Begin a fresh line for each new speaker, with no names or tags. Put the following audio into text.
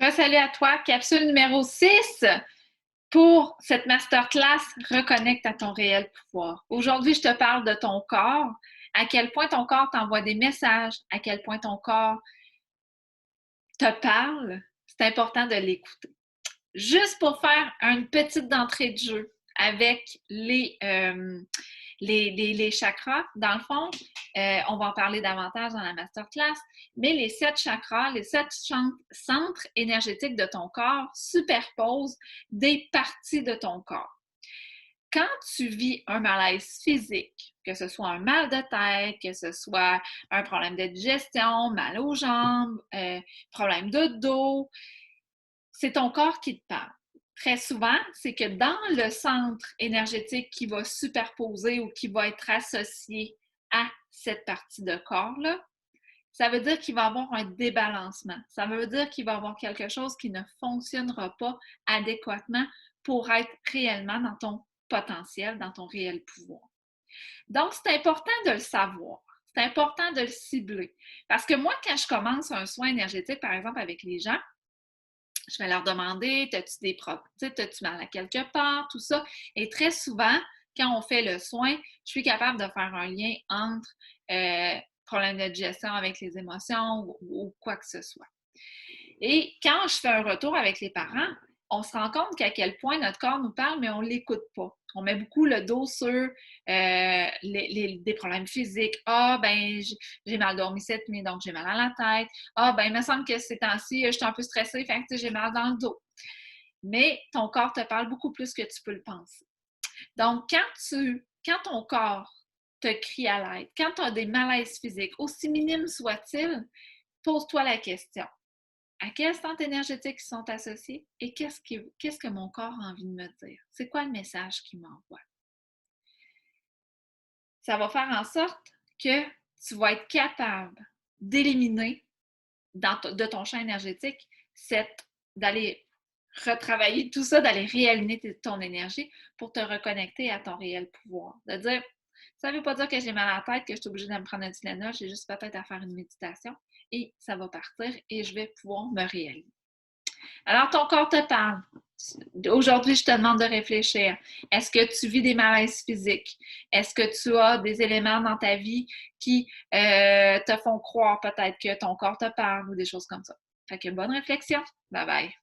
Salut à toi, capsule numéro 6 pour cette masterclass Reconnecte à ton réel pouvoir. Aujourd'hui, je te parle de ton corps, à quel point ton corps t'envoie des messages, à quel point ton corps te parle. C'est important de l'écouter. Juste pour faire une petite d'entrée de jeu avec les chakras, dans le fond, on va en parler davantage dans la masterclass, mais les 7 chakras, les 7 centres énergétiques de ton corps superposent des parties de ton corps. Quand tu vis un malaise physique, que ce soit un mal de tête, que ce soit un problème de digestion, mal aux jambes, problème de dos, c'est ton corps qui te parle. Très souvent, c'est que dans le centre énergétique qui va superposer ou qui va être associé à cette partie de corps-là, ça veut dire qu'il va y avoir un débalancement. Ça veut dire qu'il va y avoir quelque chose qui ne fonctionnera pas adéquatement pour être réellement dans ton potentiel, dans ton réel pouvoir. Donc, c'est important de le savoir. C'est important de le cibler. Parce que moi, quand je commence un soin énergétique, par exemple, avec les gens, je vais leur demander, t'as-tu des problèmes, t'as-tu mal à quelque part, tout ça. Et très souvent, quand on fait le soin, je suis capable de faire un lien entre problème de digestion avec les émotions ou quoi que ce soit. Et quand je fais un retour avec les parents, on se rend compte qu'à quel point notre corps nous parle, mais on ne l'écoute pas. On met beaucoup le dos sur des problèmes physiques. Ah, ben, j'ai mal dormi cette nuit, donc j'ai mal à la tête. Ah, ben, il me semble que ces temps-ci, je suis un peu stressée, fait que j'ai mal dans le dos. Mais ton corps te parle beaucoup plus que tu peux le penser. Donc, quand ton corps te crie à l'aide, quand tu as des malaises physiques, aussi minimes soient-ils, pose-toi la question. À quel centre énergétique ils sont associés et qu'est-ce que mon corps a envie de me dire? C'est quoi le message qu'il m'envoie? Ça va faire en sorte que tu vas être capable d'éliminer de ton champ énergétique d'aller retravailler tout ça, d'aller réaligner ton énergie pour te reconnecter à ton réel pouvoir. De dire, ça ne veut pas dire que j'ai mal à la tête, que je suis obligée de me prendre un Tylenol, j'ai juste peut-être à faire une méditation et ça va partir et je vais pouvoir me réaligner. Alors, ton corps te parle. Aujourd'hui, je te demande de réfléchir. Est-ce que tu vis des malaises physiques? Est-ce que tu as des éléments dans ta vie qui te font croire peut-être que ton corps te parle ou des choses comme ça? Fait que bonne réflexion. Bye bye.